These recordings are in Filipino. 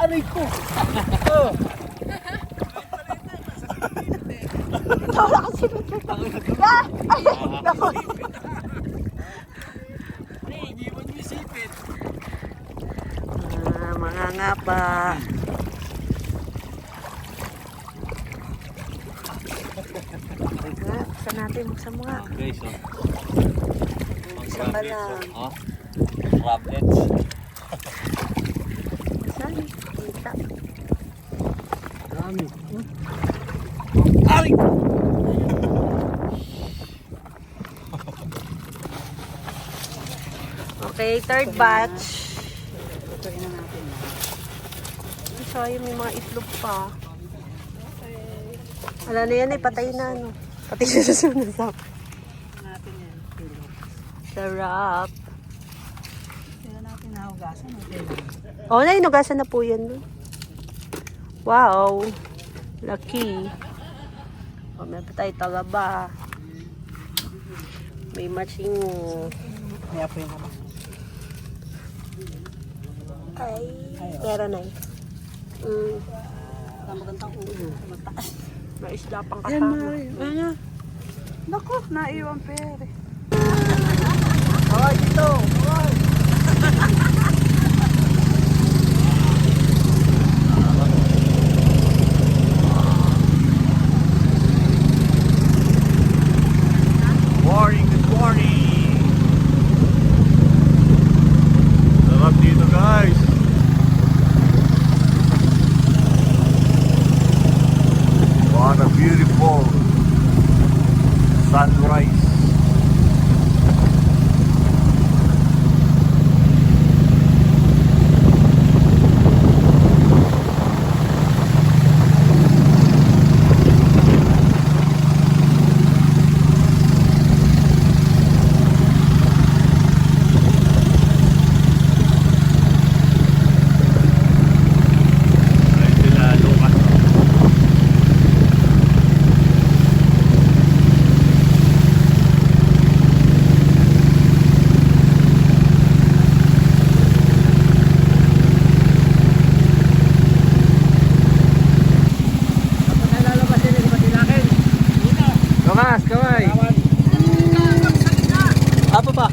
Aray ko! Oh! Wala kasi ah! Ay! Naku! Hindi mo isipin. Mga ngapa. Buksan natin, buksan mo nga. Guys, oh. Buksan ba lang? Oh. Crablets. Saan? Kita. Dami. Ay! Okay, third batch. Tutuin na natin. Ay, sayang, may mga itlog pa. Wala na yan eh, patay na ano. Patay na sa sunod. Natin yan. Sarap. Tingnan natin nahugasan. Okay. Oo, nainugasan na po yan. Wow. Lucky. O, may patay talaba. May matching. May apoy na lang. Ay, meron na eh. Magandang ulo. Mataas. May isla pang Yan, kasama. Mari. Ayan. Naku, naiwan pere. Oh, dito. Morning, good morning! Sarap dito, guys! What a beautiful sunrise! Ayun sila, Lucas. Lucas, kamay! Apa pa?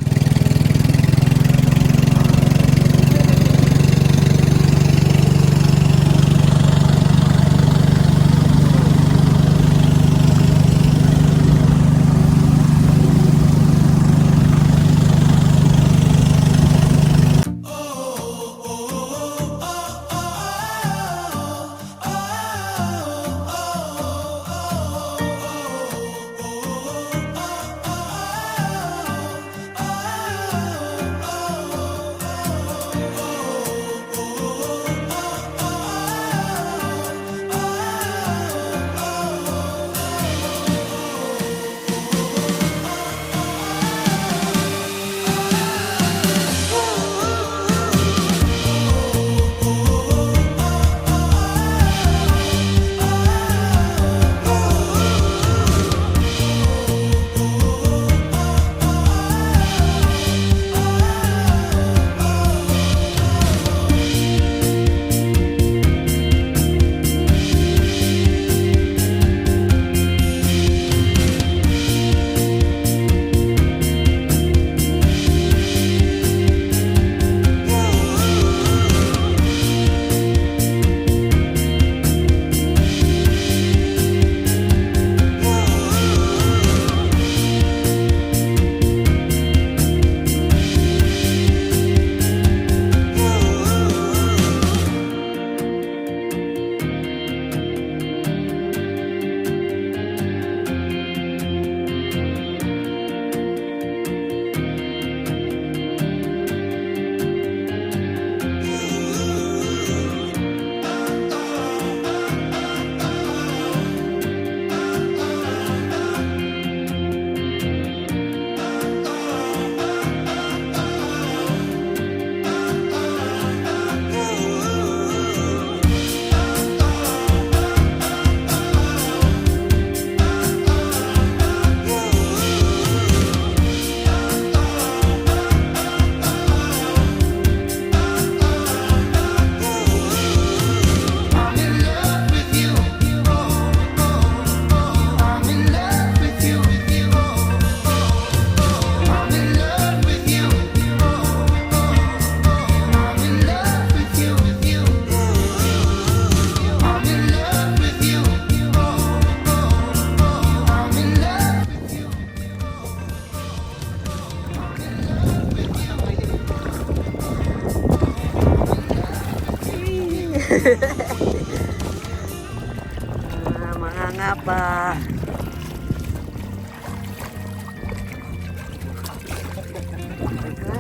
Mga ngapa.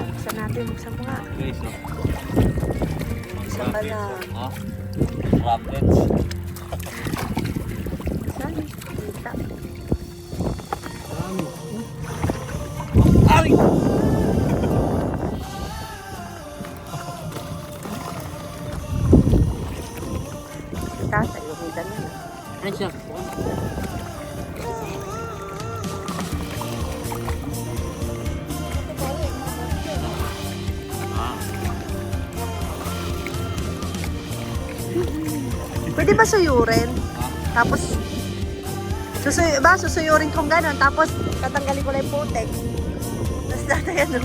Buksan natin, buksan mo nga. Guys, no? Isa pa lang. Ha? Raplets. Saan? Kita. Ay! Tatay, umita na. Ay siya. Pwede ba suyurin? Tapos, susuyurin kong gano'n. Tapos, tatanggalin ko lang yung putek. Tapos tatay ano.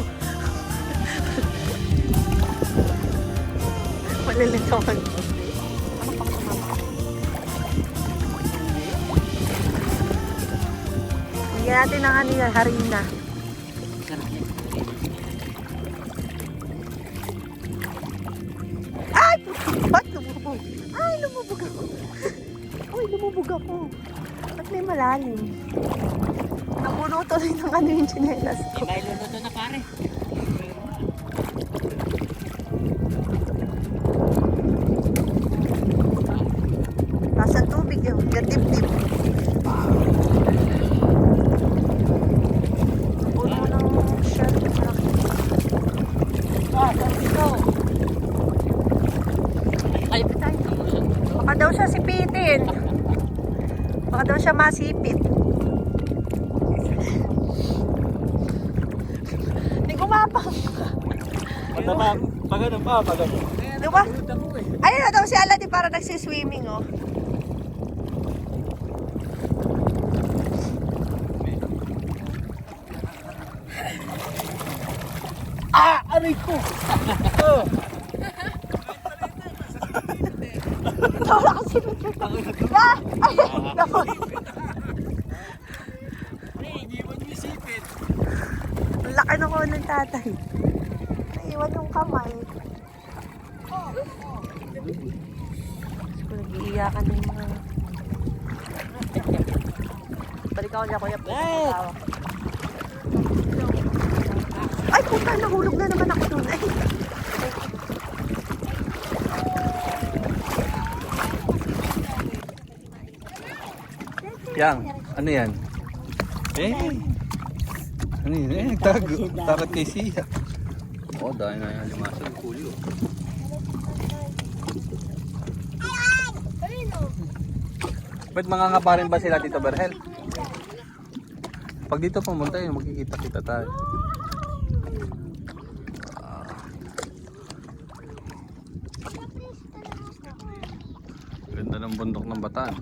Malilitawan. Ano pang kumama? Bigyan natin ng ano yan, harina. Ay! Ba't lumubog? Ay, lumubog ako. Uy, lumubog ako. Ba't may malalim? Napuno tuloy ng ano yung tsinelas ko. May luluto na pare. Nasa tubig yun. Gatip-tip. Puno ng shell. Dito. Ay, tayo. Baka daw siya sipitin. Baka daw siya masipit. Hindi gumapang. Pag ano pa, pag ano. Diba? Ayun na daw si Aladdin para nagsiswimming, oh. Aray ko! Wala kasi Ah! Ay! Naku! Hindi mo nisipin. Ang laki ng ulo ng tatay. Naiwan yung kamay. Nag-iiyakan yung mga... Balik ako niya, kuya. Ay, puta, nahulog na naman ako doon. Ay. Yang, ano yan? Ano yun? Takot kay Siya. Oo, dahil na yan lumasag kulyo. Ba't mangangapa rin ba sila dito, Berhel? Pag dito pumunta yun, magkikita-kita tayo. Ganda ng bundok ng Bataan.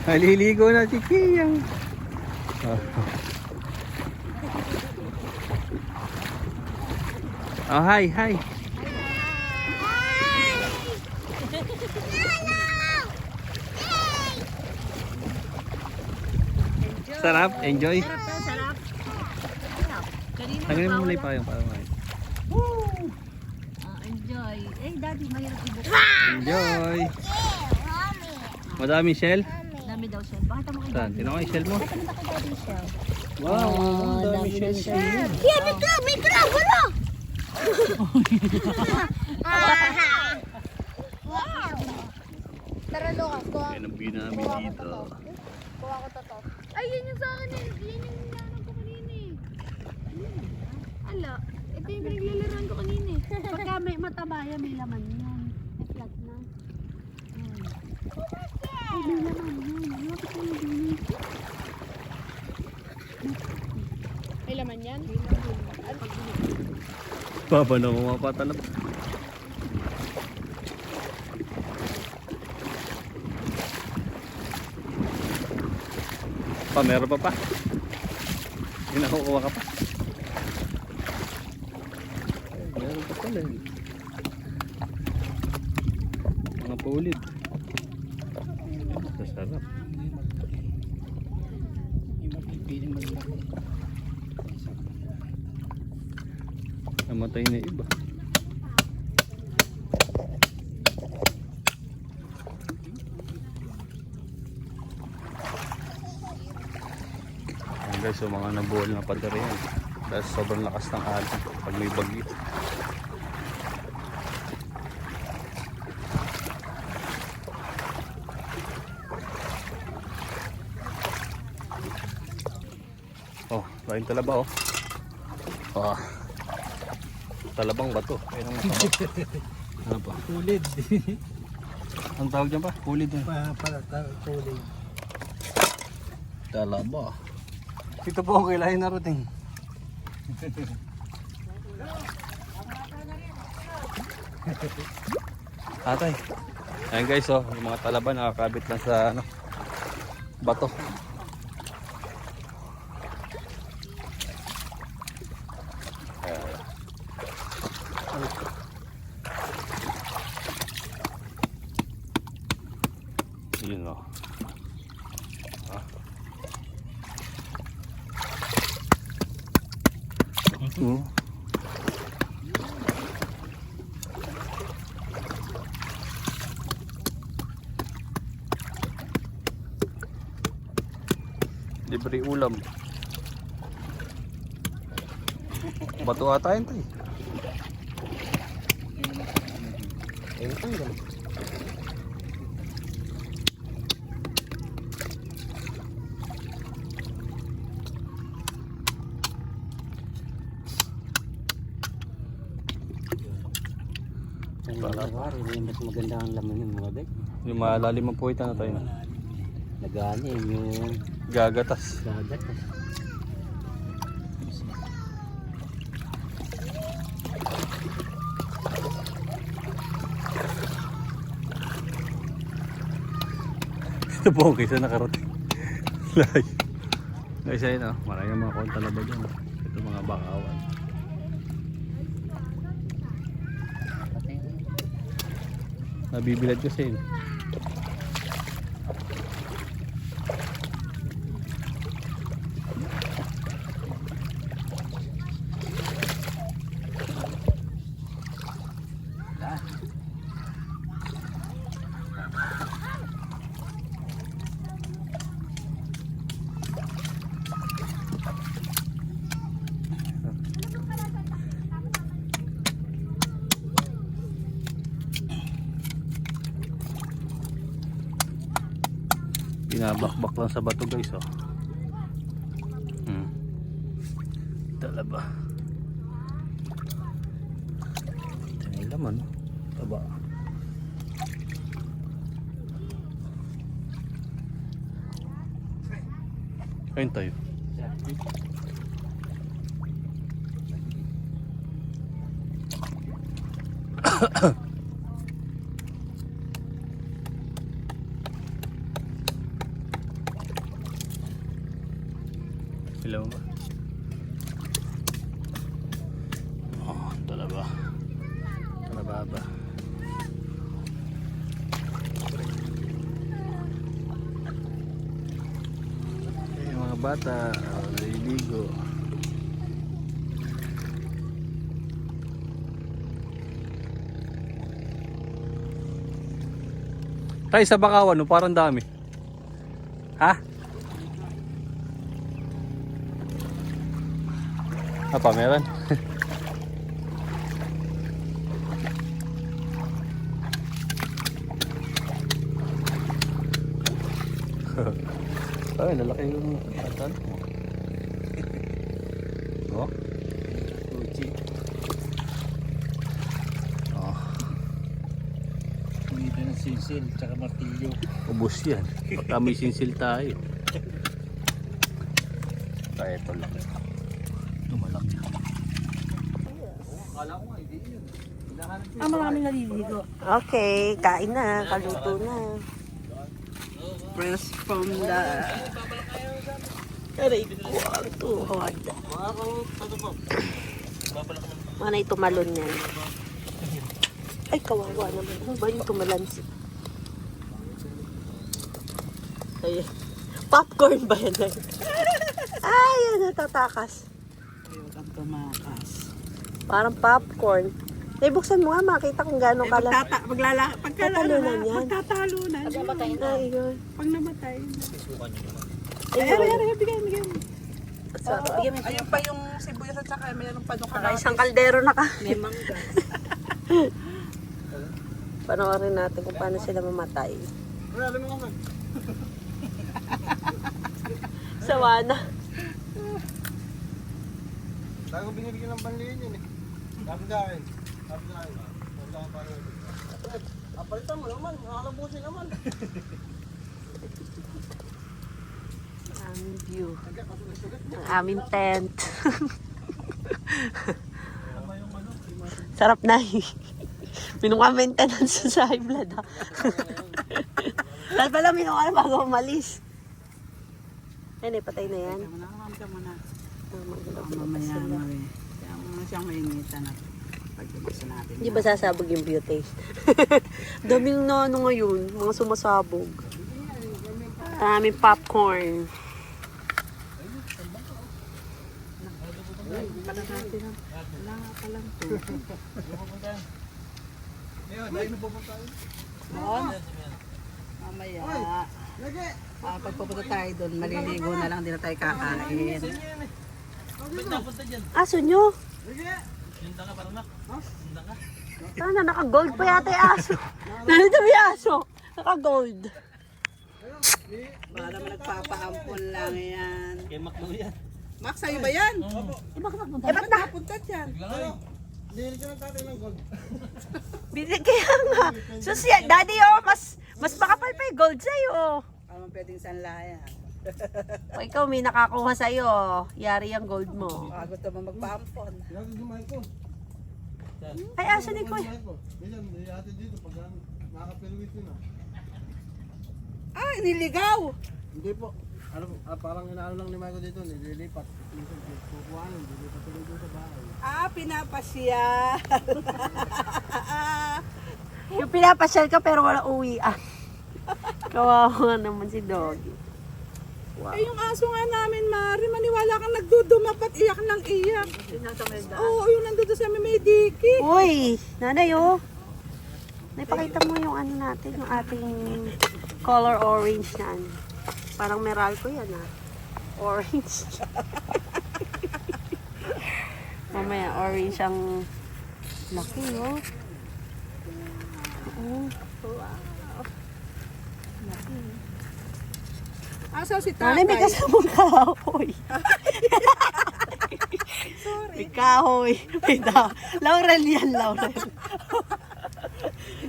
Naliligo na si Kiyang. Oh, hi, hi. Sarap, enjoy. Sarap. Kanina Tanggalin mo muna yung payong para kumain. enjoy. Eh, daddy, mahirap ibuka. Enjoy. Madami shell? Dami daw siya. Bakit mo kay Saan? daddy? Tino ko yung shell mo? Bakit mo kay daddy siya? Wow, dami shell siya. Yeah, may crab, wala! Tara, Lucas, kuha Yan ang view namin dito. ko to. Ay, yun yung sa akin eh. Yan yung nilalang ko kanina eh. Ala, ito yung pinaglalaroan ko kanina eh. Pagka may matabaya, may laman yan. May flat na. Ay, may laman yan. Bakit mo yung may laman yan? Baba na mapapatalap. Pa, meron pa pa. Ginakukuha ka pa. Ay, meron pa pala. Mga paulid. Masarap. Namatay na iba. Ayan guys, so mga nabuhol na pader yan. Dahil sobrang lakas ng alon pag may bagyo. Oh, lain talaba oh. Oh. Talabang bato. Ayun ang ano pa? Kulid. Ang tawag dyan pa? Kulid eh. Kulid. Talaba. Ito po ang kailangan na ruting. Atay. Ayan guys oh, yung mga talaba nakakabit lang sa ano, bato. Yun o. Libre ulam. Bato ata yun tayo. Mas maganda ang laman yung mga bek. Yung malalim ang puwitan na tayo na. Naganin yung Gagatas. dagat. Ito po kaysa nakarating. Layo. Guys ayun oh, maraming mga konta na ba dyan. Ito mga bakawan. Nabibilad kasi yun. Pinabakbak lang sa bato guys oh. Talaba. Ito yung laman. Taba. Ayun tayo. Sila mo ba? Oh, talaba. Talaba ba? Yung mga bata, naliligo. Tayo sa Bakawan, no? Parang dami. Ha? Apa, meron? Ay, lalaki yung atan. Oh. Uchi. Oh, Hindi ng sisil, tsaka martilyo. ubos yan. Pagka may sinsil tayo. Tayo ito lang. Ito malaki. Maraming naliligo. Okay, kain na. Kaluto na. Fresh from the... Aray ko, ang tuhod. Mana yung tumalon yan? Ay, kawawa naman. Ano ba yung tumalansi? Ay, popcorn ba yan? Ay, yan, natatakas. Huwag kang tumakas. Parang popcorn. Ay, buksan mo nga, makita kung gano'ng kala. Tatalunan yan. Magtatalunan. Ay, yun. Pag namatay. Ayun. Bigyan mo. Sarap. Bigyan mo. Ayun pa yung sibuyas at saka mayroon pa doon Saka isang kaldero na ka. May mangga. Panoorin natin kung paano sila mamatay. Sawa na. Tayo binibigyan ng panliin yun eh. Dapat dahil. Apalitan mo naman, makakabusin naman. Ang aming view. Ang aming tent. Sarap na eh. Minukha maintenance sa high blood ha. Dahil pala minukha bago umalis. Ayun eh, patay na yan. Mamaya mami. Kaya mo siyang mainitan at pagkabasa natin. Hindi ba sasabog yung beauty? Daming na ano ngayon, mga sumasabog. Aming popcorn. Wala nga palang to. Mamaya. Pagpupunta tayo doon, maliligo na lang, hindi na tayo kakain. Aso nyo? Sana naka-gold pa yata yung aso. Nandito yung aso. Naka-gold. Para naman nagpapaampon lang yan. Kay Macdo yan. Max, sa'yo ba yan? Eh ba't na? Nakapunta dyan. Hindi ka nagtatay ng gold. Kaya nga. So siya, daddy oh, mas makapal pa yung gold sa'yo. Ano pwedeng sanlayan? O ikaw may nakakuha sa'yo. Yari ang gold mo. Bago ito magpaampon. Yan yung mic ko. Ay, aso ni Kuya. Mic ko. Minsan, ate dito pag nakakapirwit yun ah. Ah, niligaw! Hindi po. Ano, parang inaano lang ni Michael dito, nililipat. Minsan, kukuhanin, nililipat tuloy doon sa bahay. Ah, pinapasya. Yung pinapasyal ka pero wala uwian. Kawawa naman si Doggy. Eh, yung aso nga namin, Mari, maniwala kang nagdudumapat, iyak ng iyak. Oo, yung nandun sa amin may diki. Uy, nanay oh. Naipakita mo yung ano natin, yung ating color orange na ano. Parang Meralco yan ah. Orange. Mamaya, orange ang laki oh. Oo. Asa si Nanay, may tatay? kasamang kahoy. May kahoy. May Laurel yan, Laurel.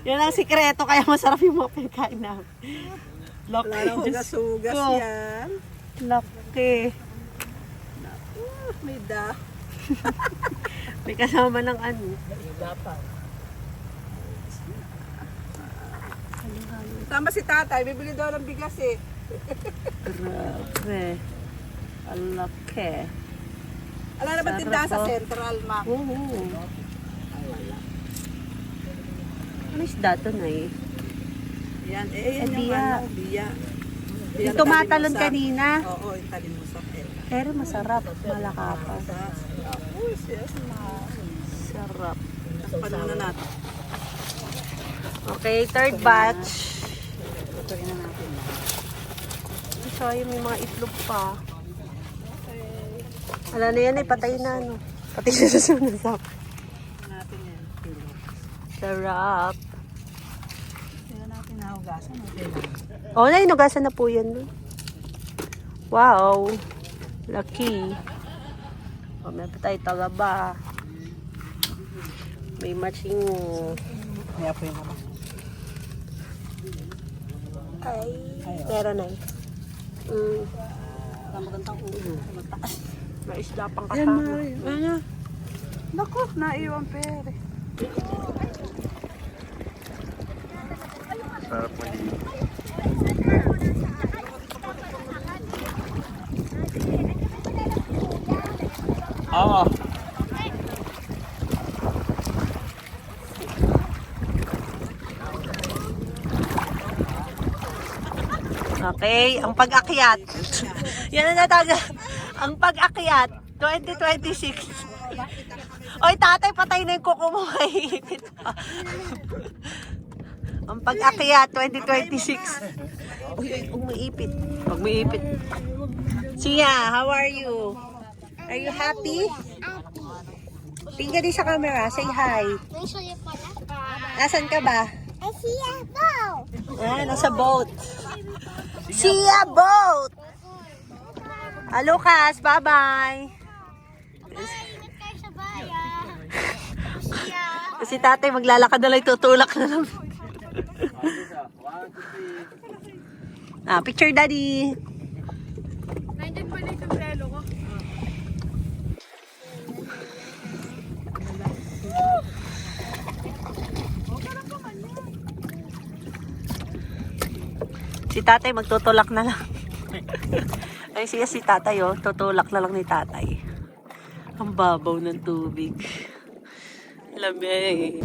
Yan ang sikreto, kaya masarap yung mga pinakain namin. Laki. Wala nang hugas-hugas Ko. yan. Laki. May da. May kasama ng ano. Tama si tatay, bibili daw ng bigas eh. Grabe. Ang laki. Ala naman Sarap, tindahan sa oh. Central, ma. Oo. Ano isda to na eh? Yan, yan yung Biya. ano, biya. Yung tumatalon kanina. Oo, yung talimusak. Pero masarap. Malakapas. Uy, sis, Sarap. Paano na natin? Okay, third batch. Tutuin na natin. Sayang, may mga itlog pa. Wala na yan eh, patay na ano. Patay na sa sunod. Natin yan. Sarap. Tingnan natin nahugasan. Okay lang. Oo, nainugasan na po yan. No? Wow. Lucky. O, may patay talaba. May matching. May apoy naman. Ay, meron na eh. Magandang ulo. May isda pang Yan, kasama. Mari. Ano? Naku, naiwan pere. Sarap maliit. Oo. Okay, ang pag-akyat. Yan ang nataga. Ang pag-akyat, 2026. Oy, tatay, patay na yung kuko mo. Maiipit pa. Ang pag-akyat, 2026. Uy, umiipit. Pag umiipit. Sia, how are you? Are you happy? Tingnan din sa camera. Say hi. Nasaan ka ba? Ah, nasa boat. Sia boat! Ah, Lucas, bye-bye! Si tatay maglalakad na lang, tutulak na lang. Ah, picture daddy. Nandiyan pala yung sombrero ko. Si tatay magtutulak na lang. Ay siya si tatay oh, tutulak na lang ni tatay. Ang babaw ng tubig. Lamig.